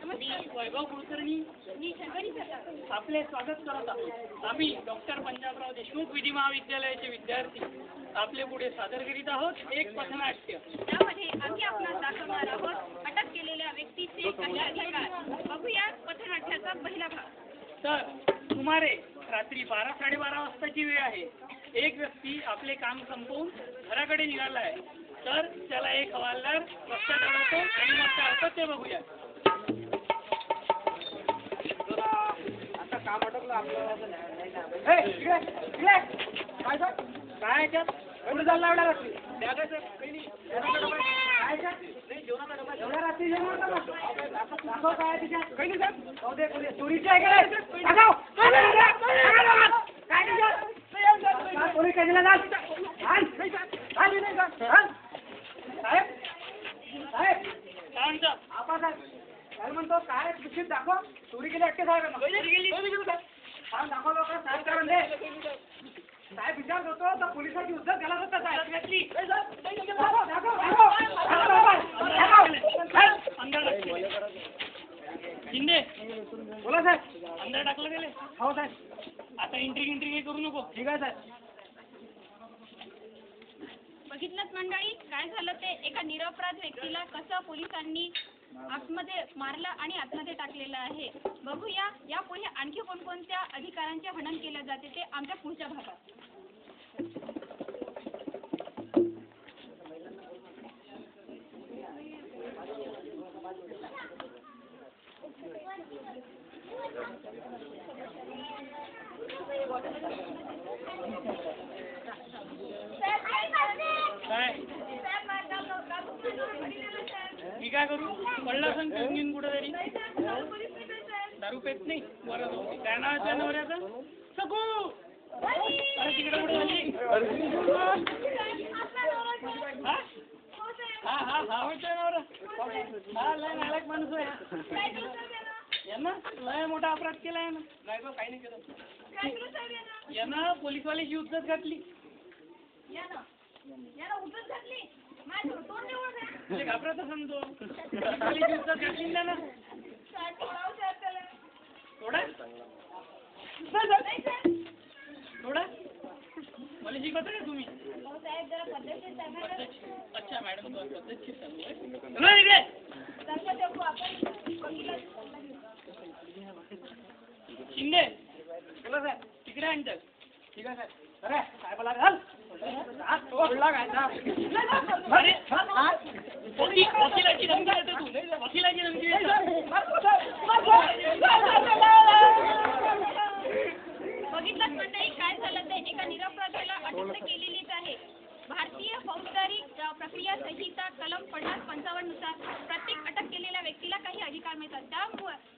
मी वैभव कुलकर्णी आपले स्वागत करत आहोत. आम्ही डॉक्टर पंजाबराव देशमुख विधी महाविद्यालयाचे विद्यार्थी आपले पुढे सादर करीत आहोत एक पथनाट्य. त्यामध्ये आम्ही आपणास दाखवणार आहोत अटक केलेल्या व्यक्तीचे काही अधिकार. बघूया पथनाट्याचा पहिला भाग. तर सुमारे रात्री 12-12:30 वाजताची वेळ आहे. एक व्यक्ती आपले काम संपवून घराकडे निघाला आहे. तर त्याला एक हवालदार रस्त्यात अडवतो आणि मग काय होतं ते बघूया. आता काम अटकलं आपलं. काय त्यात कुठे चालला एवढ्या रात्री? एवढ्या रात्री दाखव काय तिच्यात काही नाही. चोरीची आहे काय? पोलीस स्टेशनला जा. साहेब साहेब काय म्हणता? काय म्हणतो काय दुसरीत दाखव. चोरी केली अटके साहेब दाखव लोक साहेब कारण दे. साहेब विचार होतो तर पोलिसाची उद्धत घालत होता साहेब. शिंदे बोला साहेब. अंदर टाकलं गेले. हो साहेब. आता एंट्री काही करू नको. ठीक आहे साहेब. बघितलंच मंडळी काय झालं ते. एका निरपराध व्यक्तीला कसं पोलिसांनी आतमध्ये मारलं आणि आतमध्ये टाकलेलं आहे. बघूया यापुढे आणखी कोणकोणत्या अधिकारांचे हनन केले जाते ते आमच्या पुढच्या भागात. काय मी काय करू? पडला सांग घेऊन कुठं तरी. दारू पेत नाही. बरं काय नाव आहे त्या नवऱ्याचं? सकू. अरे तिकडे कुठे झाली? हा हा हा होता नवरा. हा लय नालायक माणूस आहे. यानं लय मोठा अपराध केला यानं. नाही बा काही नाही केलं. यानं पोलीसवाल्याची उद्धत घातली. म्हणजे घाबरत सांगतो. पोलीसवाल्याची उद्धत घातली ना ना. थोडा थोडा मला शिकवता का तुम्ही? अच्छा मॅडम पद्धतशीर शिंदे बोला साहेब. तिकडे आणतात. ठीक आहे साहेब. अरे काय बोला घाल. वकिलाची धमकी देतो तू. वकिलाची धमकी देतो. बघितलंच मंडळी काय झालं ते. एका निरपराधाला अटक केलेलीच आहे. भारतीय फौजदारी प्रक्रिया संहिता कलम 50-55 नुसार प्रत्येक अटक केलेल्या व्यक्तीला काही अधिकार मिळतात.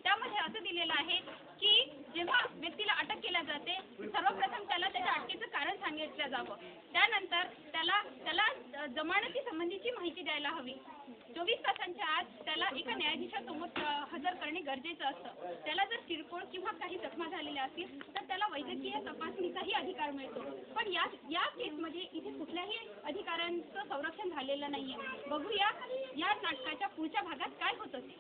त्यामध्ये असं दिलेलं आहे की जेव्हा व्यक्तीला अटक केल्या जाते सर्वप्रथम त्याला त्याच्या अटकेचं कारण सांगितलं जावं. त्यानंतर त्याला जमानती संबंधीची माहिती द्यायला हवी. 24 तासांच्या आत त्याला एका न्यायाधीशासमोर हजर करणे गरजेचं असतं. त्याला जर किरकोळ किंवा काही जखमा झालेल्या असतील तर त्याला वैद्यकीय तपासणीचाही अधिकार मिळतो. पण या केसमध्ये इथे कुठल्याही अधिकारांचं संरक्षण झालेलं नाहीये. बघूया या नाटकाच्या पुढच्या भागात काय होतं ते.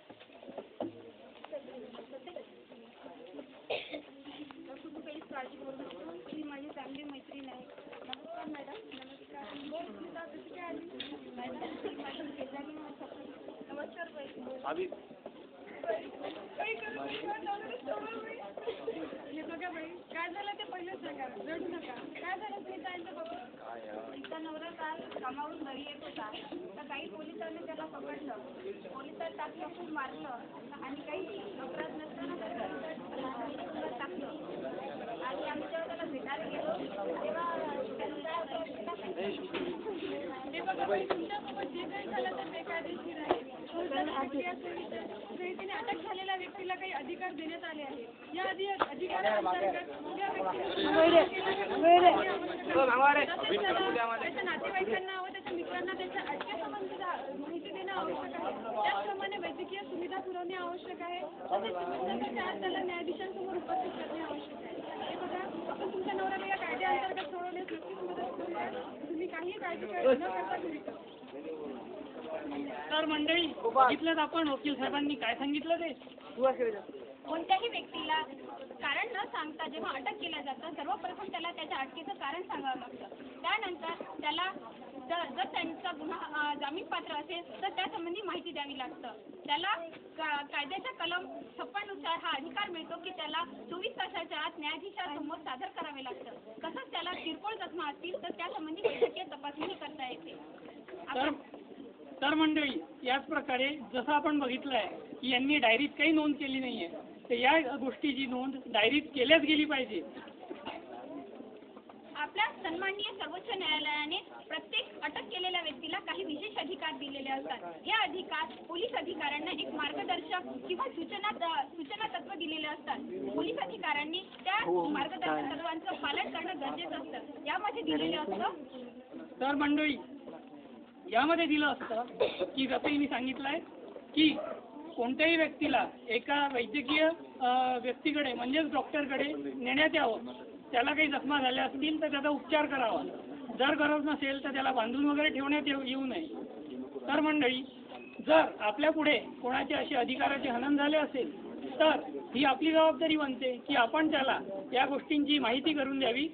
तू काही काळजी करू नको. ही माझी चांगली मैत्रीण आहे. नमस्कार मॅडम. नमस्कार. कशी काय आली मॅडम? माझी शेजारी नमस्कार बाई. हे बघा बाई काय झालं ते पहिलेच नका रडू नका. काय झालं स्मितांचं बघा. तिचा नवरा काल कामावरून घरी येत होता तर काही पोलिसांनी त्याला पकडलं. पोलिसांनी टाकलं खूप मारलं आणि काही अपराध नसताना त्याला टाकलं. आणि आम्ही जेव्हा त्याला भेटायला गेलो तेव्हा ते बघा बाई तुमच्यासोबत जे काही झालं तर बेकायदेशीर आहे. तिने अटक झालेल्या व्यक्तीला काही अधिकार देण्यात आले आहे. या अधिकारांतर्गत या त्याच्या नातेवाईकांना व त्याच्या मित्रांना त्याच्या अटकेसंबंधी माहिती देणं आवश्यक आहे. त्याचप्रमाणे वैद्यकीय सुविधा पुरवणे आवश्यक आहे. त्याला न्यायाधीशांसमोर उपस्थित करणे आवश्यक आहे. हे बघा आपण तुमच्या नवऱ्याला या कायद्याअंतर्गत सोडवण्यास नक्कीच मदत करूया. तुम्ही काही काळजी न करता घरी तर मंडळी बघितलं आपण वकील साहेबांनी काय सांगितलं ते. कोणत्याही व्यक्तीला कारण न सांगता जेव्हा अटक केलं जातं सर्वप्रथम त्याला त्याच्या अटकेचं कारण सांगावं लागतं. त्यानंतर त्याला जर त्यांचा गुन्हा जामीनपात्र असेल तर त्यासंबंधी माहिती द्यावी लागतं. त्याला कायद्याच्या कलम 56 नुसार हा अधिकार मिळतो की त्याला 24 तासाच्या आत न्यायाधीशासमोर सादर करावे लागतं. तसंच त्याला किरकोळ जखमा असतील तर त्यासंबंधी वैद्यकीय तपासणी करता येते. तर मंडळी याच प्रकारे जसं आपण बघितलं आहे की यांनी डायरीत काही नोंद केली नाहीये, तर या गोष्टीची नोंद डायरीत केल्याच गेली पाहिजे. आपल्या सन्माननीय सर्वोच्च न्यायालयाने प्रत्येक अटक केलेल्या व्यक्तीला काही विशेष अधिकार दिलेले असतात. हे अधिकार पोलीस अधिकाऱ्यांना एक मार्गदर्शक किंवा सूचना तत्व दिलेले असतात. पोलीस अधिकाऱ्यांनी त्या मार्गदर्शक तत्वांचं पालन करणं गरजेचं असतं. यामध्ये दिलेलं असतं. तर मंडळी यामध्ये दिलं असतं की जसंही मी सांगितलंय की कोणत्याही व्यक्तीला एका वैद्यकीय व्यक्तीकडे म्हणजेच डॉक्टरकडे नेण्यात यावं. त्याला काही जखमा झाल्या असतील तर त्याचा उपचार करावा. जर गरज नसेल तर त्याला बांधून वगैरे ठेवण्यात येऊ नये. तर मंडळी जर आपल्या पुढे कोणाचे असे अधिकाराचे हनन झाले असेल तर ही आपली जबाबदारी बनते की आपण त्याला या गोष्टींची माहिती करून द्यावी.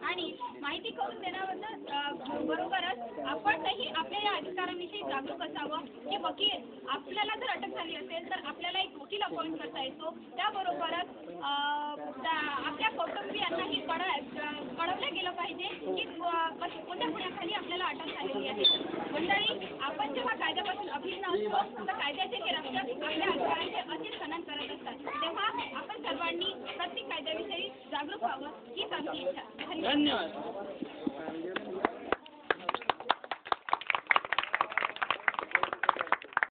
आणि माहिती करून देण्याबद्दल बरोबरच आपणही आपल्या या अधिकारांविषयी जागरूक असावं की वकील आपल्याला जर अटक झाली असेल तर आपल्याला एक वकील अपॉइंट करता येतो. त्याबरोबरच आपल्या कौटुंबियांनाही कळवलं गेलं पाहिजे की कोणत्या गुन्ह्याखाली आपल्याला अटक झालेली आहे. मंडळी आपण जेव्हा कायद्यापासून अभिन्न असतो तर कायद्याचे हे रक्षक आपल्या अधिकारांचे असेच हनन करत असतात. तेव्हा आपण सर्वांनी प्रत्येक कायद्याविषयी जागरूक व्हावं हीच आमची इच्छा. धन्यवाद.